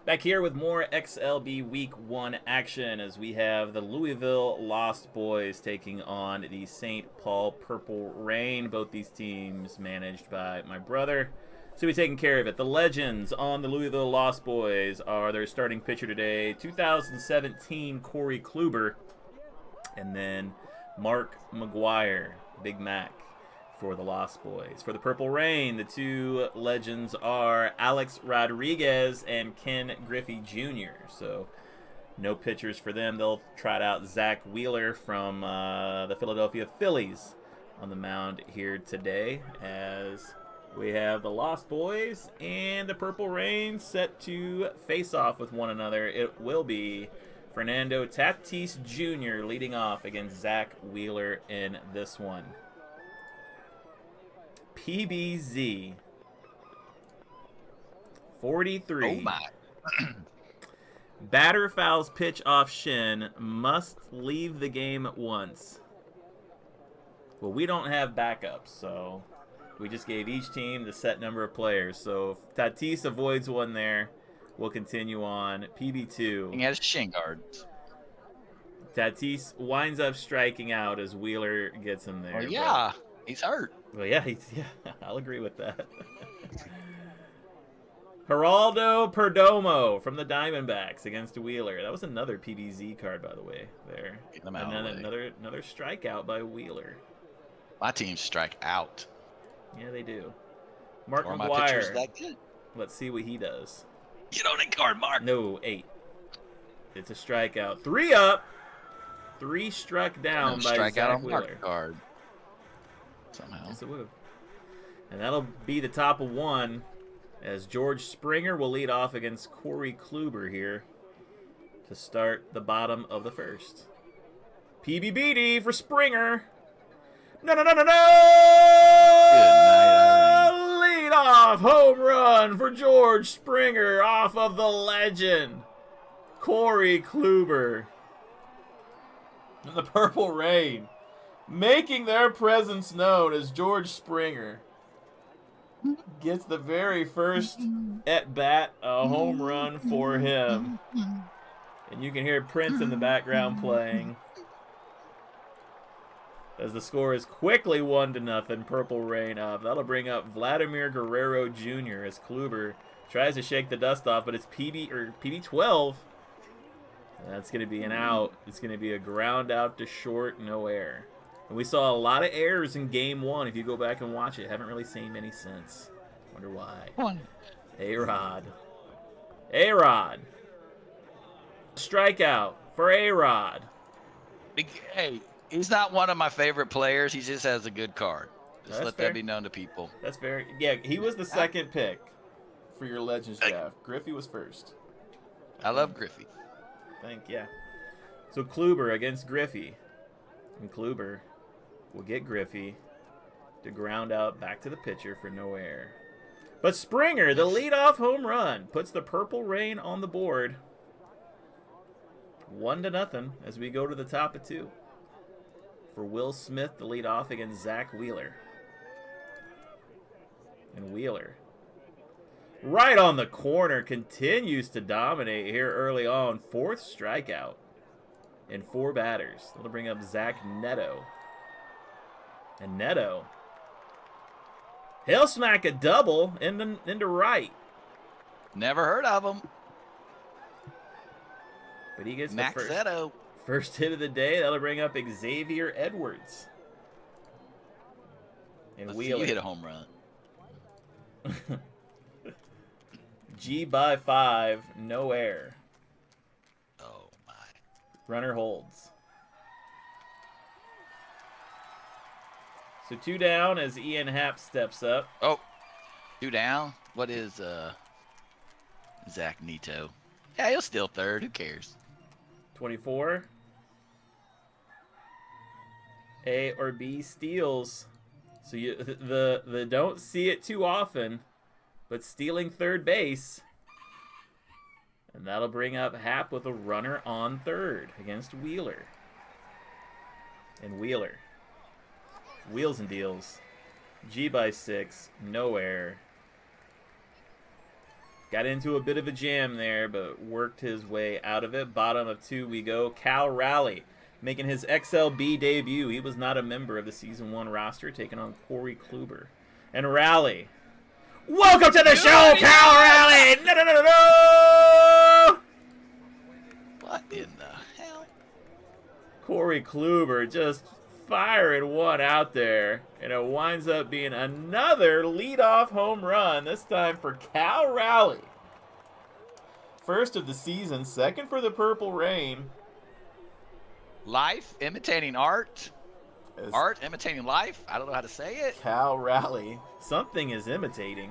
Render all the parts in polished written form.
Back here with more XLB Week 1 action as we have the Louisville Lost Boys taking on the St. Paul Purple Rain. Both these teams managed by my brother. So we're taking care of it. The legends on the Louisville Lost Boys are their starting pitcher today, 2017 Corey Kluber, and then Mark McGuire, Big Mac, for the Lost Boys. For the Purple Rain, the two legends are Alex Rodriguez and Ken Griffey Jr. So no pitchers for them. They'll trot out Zack Wheeler from the Philadelphia Phillies on the mound here today, as we have the Lost Boys and the Purple Rain set to face off with one another. It will be Fernando Tatis Jr. leading off against Zack Wheeler in this one. PBZ 43. Oh my. Batter fouls pitch off shin, must leave the game at once. Well, we don't have backups, so we just gave each team the set number of players. So if Tatis avoids one there, we'll continue on. PB2. He has shin guards. Tatis winds up striking out as Wheeler gets him there. Oh yeah, he's hurt. Well, yeah, I'll agree with that. Geraldo Perdomo from the Diamondbacks against Wheeler. That was another PBZ card, by the way, there. Get them out And then of the way. another strikeout by Wheeler. My teams strike out. Yeah, they do. Mark Or my pitcher's McGuire. that good. Let's see what he does. Get on that card, Mark. No, 8. It's a strikeout. 3 up. 3 struck down by Strike out Zack on Wheeler. Mark's card. Somehow. Yes, it would have. And that'll be the top of 1, as George Springer will lead off against Corey Kluber here to start the bottom of the first. PBBD for Springer. No, no, no, no, no! Good night, Lead off home run for George Springer off of the legend, Corey Kluber. And the Purple Rain making their presence known as George Springer gets the very first at-bat, a home run for him. And you can hear Prince in the background playing, as the score is quickly 1-0, Purple Rain up. That'll bring up Vladimir Guerrero Jr. as Kluber tries to shake the dust off, but it's PB12. That's going to be an out. It's going to be a ground out to short, no air. And we saw a lot of errors in Game 1. If you go back and watch it, haven't really seen many since. Wonder why. A-Rod. A-Rod. Strikeout for A-Rod. Hey, he's not one of my favorite players. He just has a good card. Just That's let fair. that be known to people. That's very... Yeah, he was the second pick for your Legends draft. Griffey was first. I love Griffey. Yeah. So Kluber against Griffey. And Kluber will get Griffey to ground out back to the pitcher for no air. But Springer, the leadoff home run, puts the Purple Rain on the board. 1-0 as we go to the top of 2. For Will Smith, the leadoff against Zack Wheeler. And Wheeler, right on the corner, continues to dominate here early on. 4th strikeout in 4 batters. That'll bring up Zach Neto. And Neto, he'll smack a double into right. Never heard of him. But he gets Max the Zeto. first hit of the day. That'll bring up Xavier Edwards. And Let's see Wheeler. you hit a home run. G by 5, no air. Oh my. Runner holds. So 2 down as Ian Happ steps up. Oh, 2 down. What is Zach Neto? Yeah, he'll steal 3rd. Who cares? 24. A or B steals. So you the don't see it too often, but stealing 3rd base. And that'll bring up Happ with a runner on 3rd against Wheeler. And Wheeler wheels and deals. G by 6, no air. Got Got into a bit of a jam there, but worked his way out of it. Bottom of 2 we go. Cal Raleigh making his XLB debut. He was not a member of the Season 1 roster, taking on Corey Kluber. And Raleigh. Welcome to the show, Cal Raleigh! No, no, no, no, no! What in the hell? Corey Kluber just firing one out there, and it winds up being another leadoff home run, this time for Cal Raleigh. First of the season, second for the Purple Rain. Life imitating art. Art imitating life. I don't know how to say it. Cal Raleigh. Something is imitating.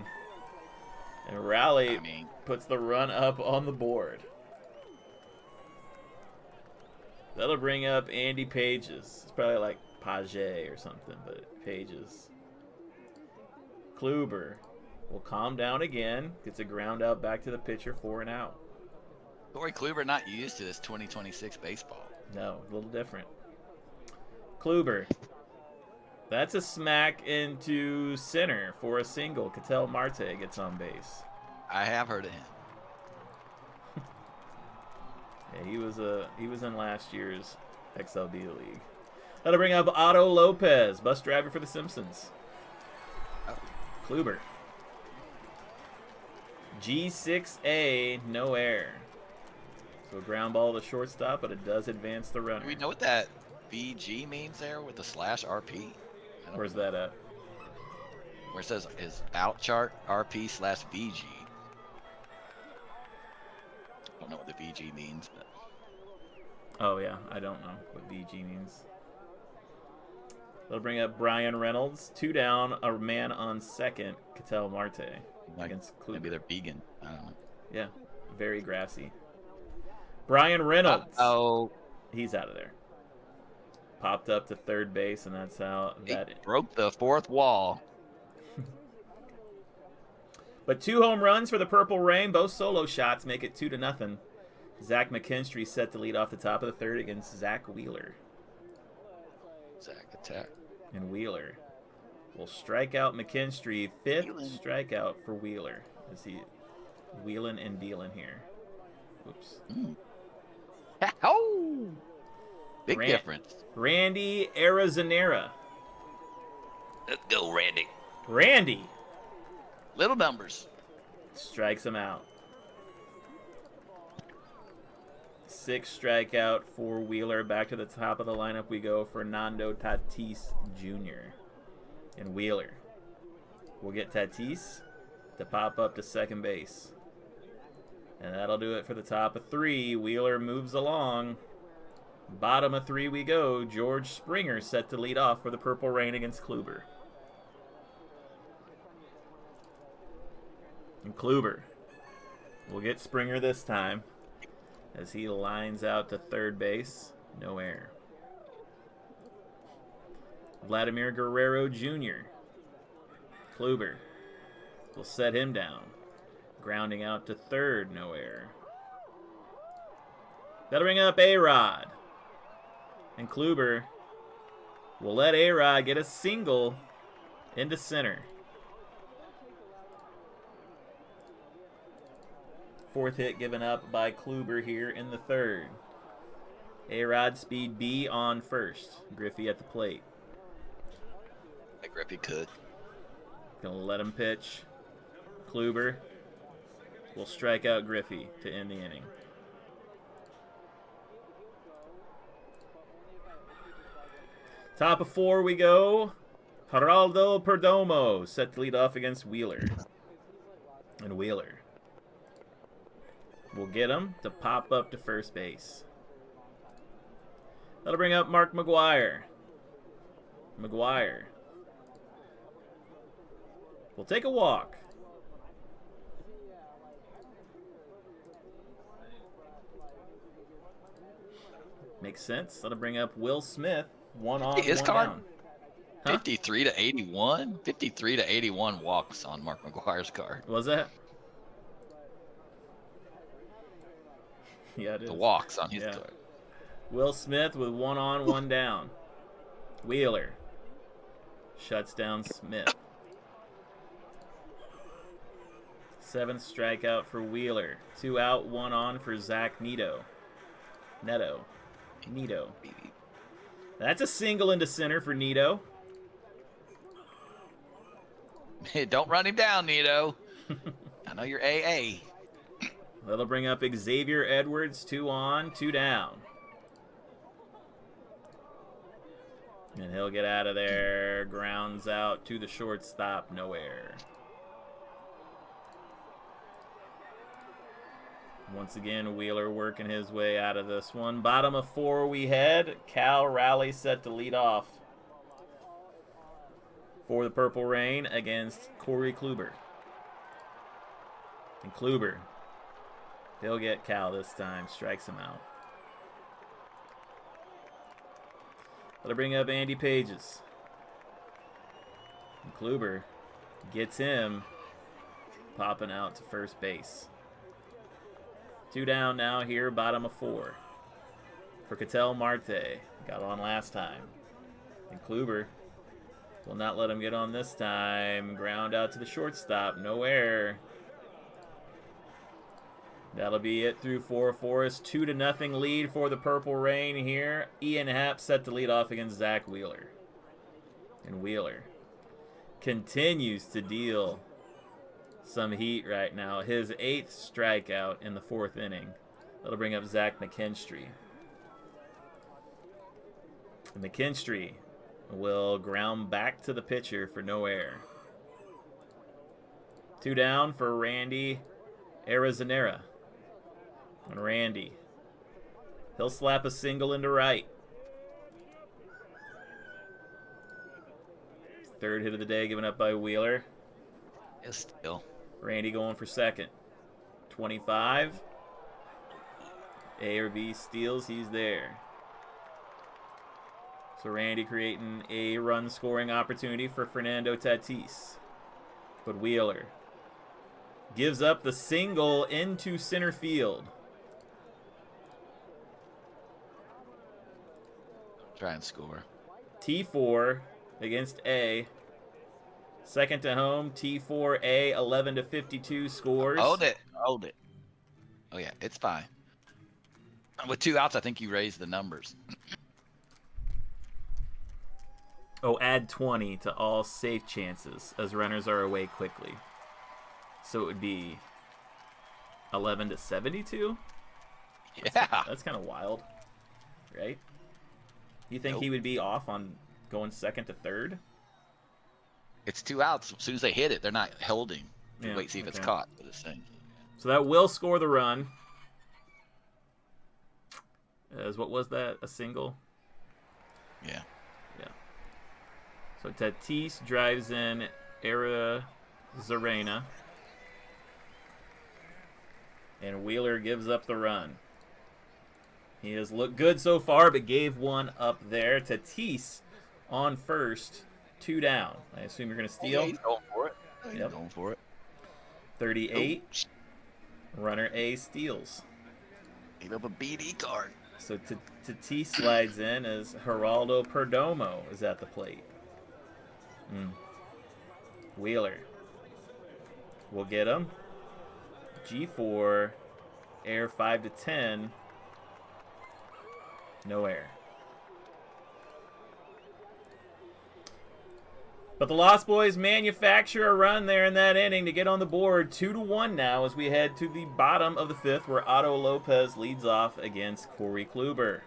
And Raleigh puts the run up on the board. That'll bring up Andy Pages. It's probably like Page or something, but Pages. Kluber will calm down again. Gets a ground out back to the pitcher for an out. Corey Kluber not used to this 2026 baseball. No, a little different. Kluber. That's a smack into center for a single. Ketel Marte gets on base. I have heard of him. Yeah, he was in last year's XLB league. That'll bring up Otto Lopez, bus driver for the Simpsons. Oh. Kluber. G6A, no air. So a ground ball to the shortstop, but it does advance the runner. Do we know what that VG means there with the /RP? Where's that at? Where it says his out chart RP/VG. I don't know what the VG means, but. Oh yeah, I don't know what VG means. That'll bring up Brian Reynolds. 2 down, a man on second. Ketel Marte against Kluber. Maybe they're vegan. I don't know. Yeah, very grassy. Brian Reynolds. Oh, he's out of there. Popped up to third base, and that's how that broke the fourth wall. But 2 home runs for the Purple Rain. Both solo shots make it 2-0. Zack McKinstry set to lead off the top of the third against Zach Wheeler. Zack attack. And Wheeler will strike out McKinstry. 5th strikeout for Wheeler. Is he wheeling and dealing here? Oops. Oh! Big difference. Randy Arizonera. Let's go, Randy. Randy. Little numbers. Strikes him out. 6th strikeout for Wheeler. Back to the top of the lineup we go. Fernando Tatis Jr. And Wheeler will get Tatis to pop up to second base. And that'll do it for the top of 3. Wheeler moves along. Bottom of 3 we go. George Springer set to lead off for the Purple Rain against Kluber. And Kluber will get Springer this time as he lines out to third base. No air. Vladimir Guerrero Jr. Kluber will set him down. Grounding out to third, no air. That'll bring up A-Rod. And Kluber will let A-Rod get a single into center. 4th hit given up by Kluber here in the third. A-Rod speed B on first. Griffey at the plate. Griffey could. Gonna let him pitch. Kluber will strike out Griffey to end the inning. Top of 4 we go. Geraldo Perdomo set to lead off against Wheeler. And Wheeler will get him to pop up to first base. That'll bring up Mark McGuire. McGuire will take a walk. Makes sense. That'll bring up Will Smith. 1 on, his 1 card? down. Huh? 53 to 81. 53 to 81 walks on Mark McGuire's card. Was that? Yeah, it is. The walks on his card. Will Smith with 1 on, 1 down. Wheeler shuts down Smith. 7th strikeout for Wheeler. 2 out, 1 on for Zack Neto. That's a single into center for Neto. Don't run him down, Neto. I know you're AA. That'll bring up Xavier Edwards. 2 on, 2 down. And he'll get out of there. Grounds out to the shortstop. Nowhere. Once again, Wheeler working his way out of this one. Bottom of 4 we head. Cal Raleigh set to lead off for the Purple Rain against Corey Kluber. And Kluber, he'll get Cal this time. Strikes him out. That'll bring up Andy Pages. And Kluber gets him popping out to first base. 2 down now here, bottom of 4. For Ketel Marte. Got on last time. And Kluber will not let him get on this time. Ground out to the shortstop. No error. That'll be it through 4 for us. 2-0 lead for the Purple Rain here. Ian Happ set to lead off against Zack Wheeler. And Wheeler continues to deal some heat right now. His 8th strikeout in the 4th inning. That'll bring up Zach McKinstry. And McKinstry will ground back to the pitcher for no error. 2 down for Randy Arizonera. And Randy, he'll slap a single into right. 3rd hit of the day given up by Wheeler. Yes, still. Randy going for 2nd. 25. A or B steals. He's there. So Randy creating a run scoring opportunity for Fernando Tatis. But Wheeler gives up the single into center field. Try and score. T4 against A. 2nd to home, T4A, 11-52 scores. Hold it. Oh, yeah, it's fine. With 2 outs, I think you raised the numbers. Oh, add 20 to all safe chances as runners are away quickly. So it would be 11-72? Yeah. That's kind of wild, right? You think he would be off on going 2nd to 3rd? It's 2 outs. As soon as they hit it, they're not holding. Yeah, Wait, see if it's caught for this thing. So that will score the run. What was that? A single? Yeah. So Tatis drives in Arizarena. And Wheeler gives up the run. He has looked good so far, but gave one up there. Tatis on first. 2 down. I assume you're going to steal. Yeah, he's going for it. He's Yep. going for it. 38. Runner A steals. Gave up a BD card. So Tatis slides in as Geraldo Perdomo is at the plate. Wheeler will get him. G4. Air 5-10. No air. But the Lost Boys manufacture a run there in that inning to get on the board. 2-1 now as we head to the bottom of the 5th where Otto Lopez leads off against Corey Kluber.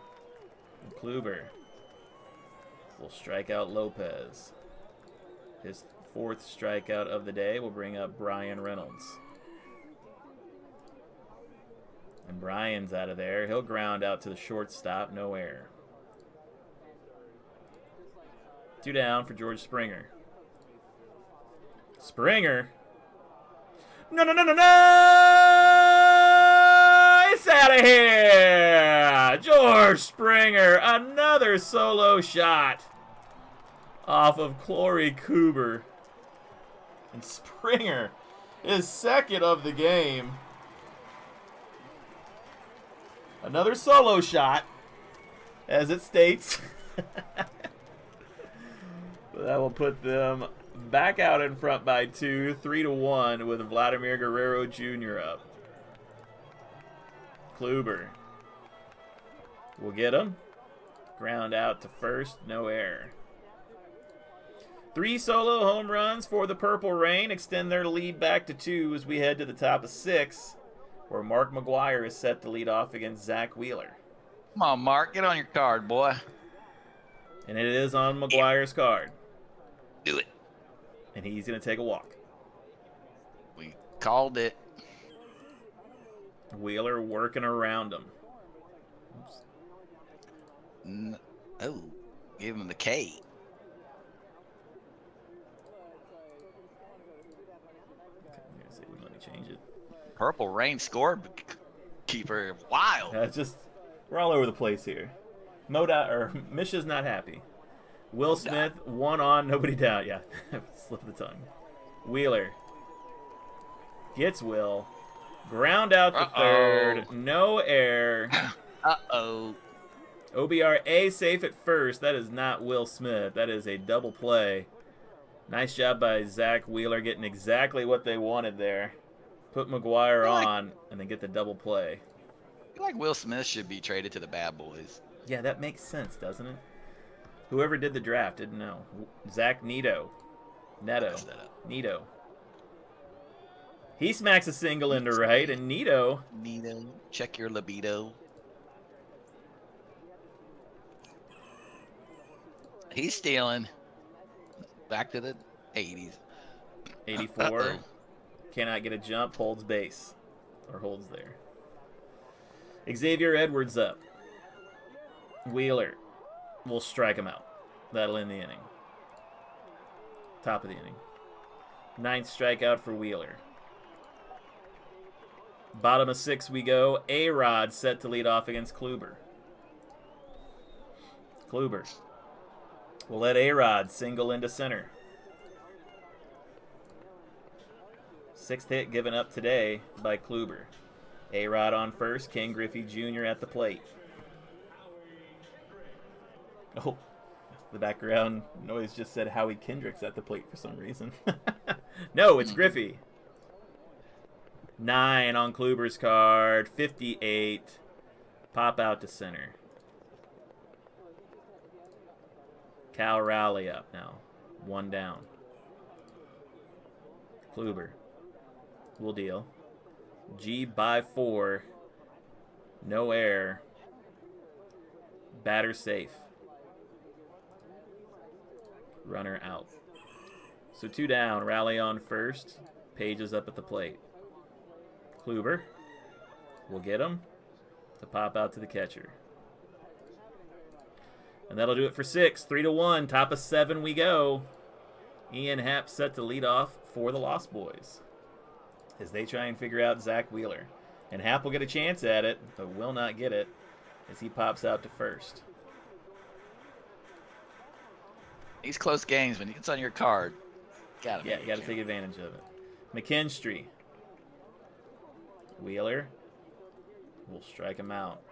And Kluber will strike out Lopez. His 4th strikeout of the day will bring up Brian Reynolds. And Brian's out of there. He'll ground out to the shortstop. No error. 2 down for George Springer. Springer. No! It's out of here! George Springer, another solo shot off of Corey Kluber. And Springer is 2nd of the game. Another solo shot, as it states. That will put them back out in front by 2, 3-1 with Vladimir Guerrero Jr. up. Kluber will get him. Ground out to first, no error. 3 solo home runs for the Purple Rain extend their lead back to 2 as we head to the top of 6, where Mark McGuire is set to lead off against Zack Wheeler. Come on, Mark. Get on your card, boy. And it is on McGuire's card. Do it. And he's going to take a walk. We called it. Wheeler working around him. Oh, give him the K. Let me change it. Purple Rain scorekeeper. Wild. We're all over the place here. Misha's not happy. Will Smith, 1 on, nobody down. Yeah, slip of the tongue. Wheeler gets Will. Ground out to third. No error. Uh-oh. OBRA safe at first. That is not Will Smith. That is a double play. Nice job by Zack Wheeler getting exactly what they wanted there. Put McGuire on and then get the double play. I feel like Will Smith should be traded to the Bad Boys. Yeah, that makes sense, doesn't it? Whoever did the draft didn't know. Zack Neto. He smacks a single into right, and Neto, check your libido. He's stealing. Back to the 80s. 84. Uh-oh. Cannot get a jump, holds base. Or holds there. Xavier Edwards up. Wheeler will strike him out. That'll end the inning. Top of the inning. 9th strikeout for Wheeler. Bottom of 6 we go. A-Rod set to lead off against Kluber. Kluber will let A-Rod single into center. 6th hit given up today by Kluber. A-Rod on first. Ken Griffey Jr. at the plate. Oh, the background noise just said Howie Kendrick's at the plate for some reason. No, it's Griffey. 9 on Kluber's card. 58. Pop out to center. Cal Rowley up now. 1 down. Kluber will deal. G by 4. No error. Batter safe. Runner out. So 2 down. Rowley on first. Page is up at the plate. Kluber will get him to pop out to the catcher. And that'll do it for 6. 3-1. Top of 7 we go. Ian Happ set to lead off for the Lost Boys as they try and figure out Zack Wheeler. And Happ will get a chance at it, but will not get it as he pops out to first. These close games, when it's on your card, you got to take advantage of it. McKinstry. Wheeler will strike him out.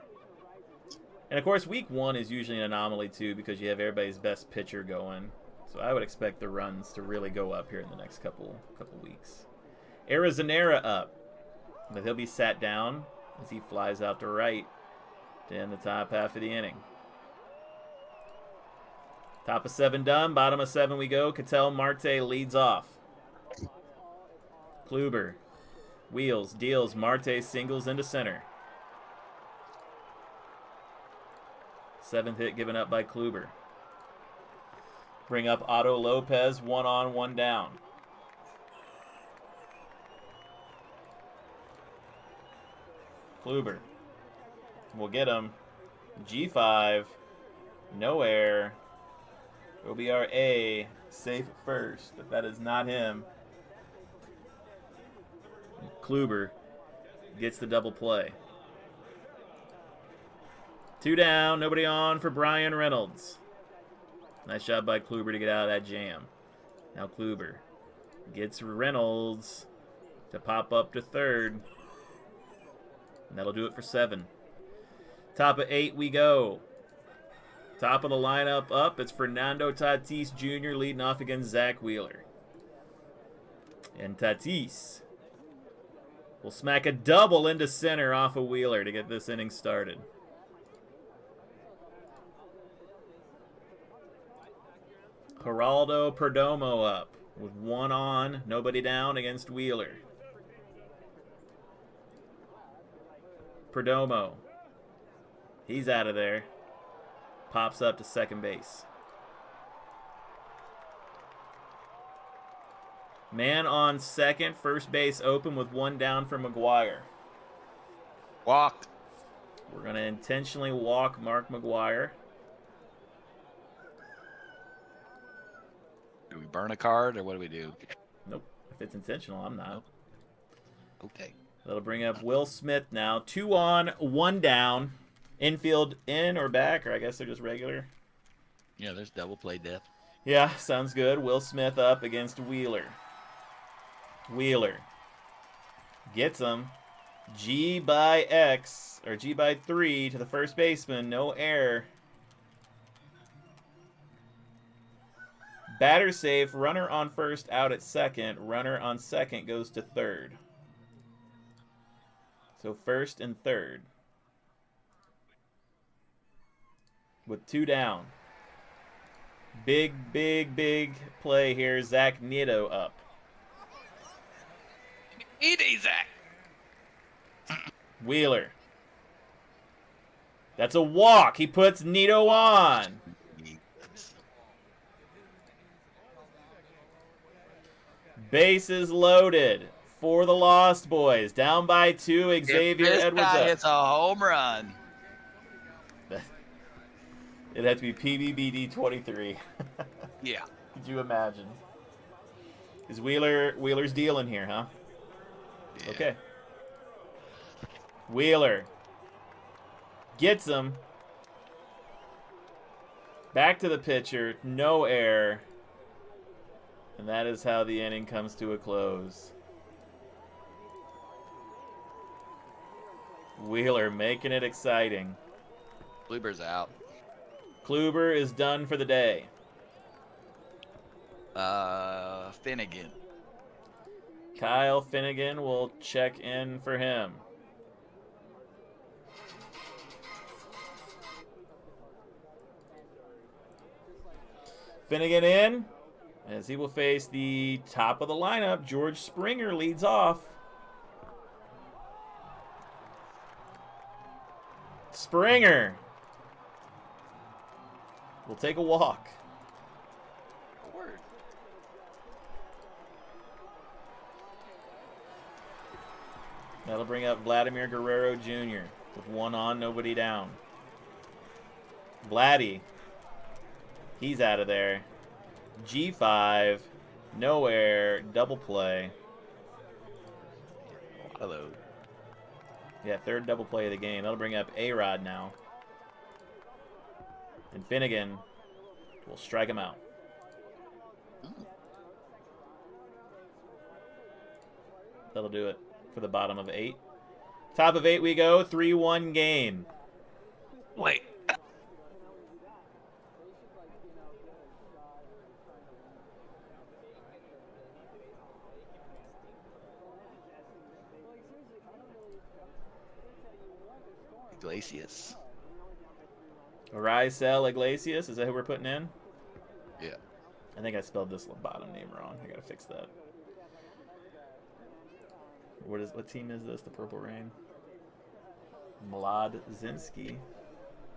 And, of course, week 1 is usually an anomaly, too, because you have everybody's best pitcher going. So I would expect the runs to really go up here in the next couple weeks. Arizonera up, but he'll be sat down as he flies out to right to end the top half of the inning. Top of 7 done. Bottom of 7 we go. Ketel Marte leads off. Kluber wheels, deals. Marte singles into center. 7th hit given up by Kluber. Bring up Otto Lopez, 1 on, 1 down. Kluber will get him. G5, no error. OBRA safe at first, but that is not him. Kluber gets the double play. 2 down, nobody on for Brian Reynolds. Nice job by Kluber to get out of that jam. Now Kluber gets Reynolds to pop up to third. And that'll do it for 7. Top of 8 we go. Top of the lineup up, it's Fernando Tatis Jr. leading off against Zack Wheeler. And Tatis will smack a double into center off of Wheeler to get this inning started. Geraldo Perdomo up with one on, nobody down against Wheeler. Perdomo. He's out of there. Pops up to second base. Man on second, first base open with one down for McGuire. Walk. We're going to intentionally walk Mark McGuire. Do we burn a card or what do we do? Nope. If it's intentional, I'm not. Okay. That'll bring up Will Smith now. 2 on, 1 down. Infield in or back, or I guess they're just regular. Yeah, there's double play depth. Yeah, sounds good. Will Smith up against Wheeler. Wheeler gets him. G by X, or G by 3 to the first baseman. No error. Batter safe. Runner on first, out at second. Runner on second goes to third. So first and third. With 2 down. Big play here. Zack Neto up. Easy, Zack. Wheeler. That's a walk. He puts Neto on. Bases loaded for the Lost Boys. Down by 2. Xavier If this Edwards guy up. hits a home run. It'd have to be PBBD 23. Yeah. Could you imagine? Is Wheeler's dealing here, huh? Yeah. Okay. Wheeler gets him. Back to the pitcher. No error. And that is how the inning comes to a close. Wheeler making it exciting. Kluber's out. Kluber is done for the day. Finnegan. Kyle Finnegan will check in for him. Finnegan in, as he will face the top of the lineup. George Springer leads off. Springer will take a walk. Word. That'll bring up Vladimir Guerrero Jr. with 1 on, nobody down. Vladdy. He's out of there. G5. No error. Double play. Hello. Yeah, third double play of the game. That'll bring up A-Rod now. And Finnegan will strike him out. That'll do it for the bottom of 8. Top of 8 we go. 3-1 game. Wait. Iglesias. Raisel Iglesias, is that who we're putting in? Yeah. I think I spelled this bottom name wrong. I gotta fix that. What team is this? The Purple Rain? Mladzinski.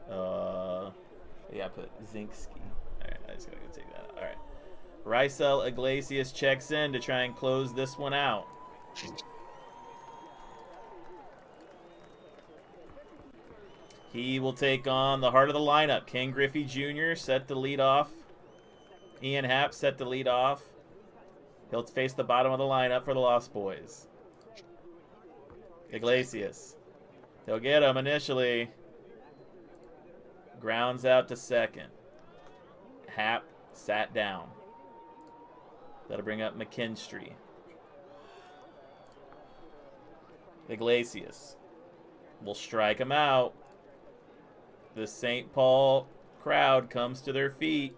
Yeah, I put Zinski. Alright, I just gotta go take that out. Alright. Raisel Iglesias checks in to try and close this one out. He will take on the heart of the lineup. Ken Griffey Jr. set to lead off. Ian Happ set to lead off. He'll face the bottom of the lineup for the Lost Boys. Iglesias. He'll get him initially. Grounds out to second. Happ sat down. That'll bring up McKinstry. Iglesias will strike him out. The St. Paul crowd comes to their feet.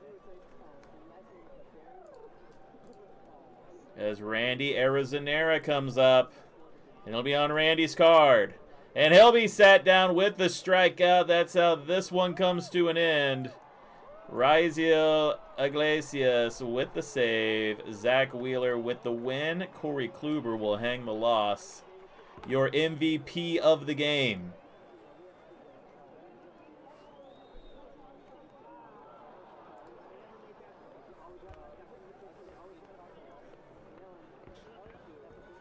as Randy Arizonera comes up. And he'll be on Randy's card. And he'll be sat down with the strikeout. That's how this one comes to an end. Raisel Iglesias with the save. Zack Wheeler with the win. Corey Kluber will hang the loss. Your MVP of the game.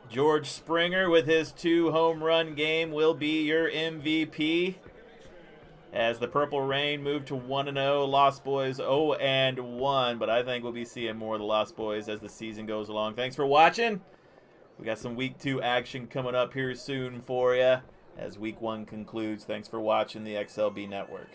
George Springer with his 2-home run game will be your MVP. As the Purple Rain move to 1-0, Lost Boys 0-1. But I think we'll be seeing more of the Lost Boys as the season goes along. Thanks for watching. We got some Week 2 action coming up here soon for you as Week 1 concludes. Thanks for watching the XLB Network.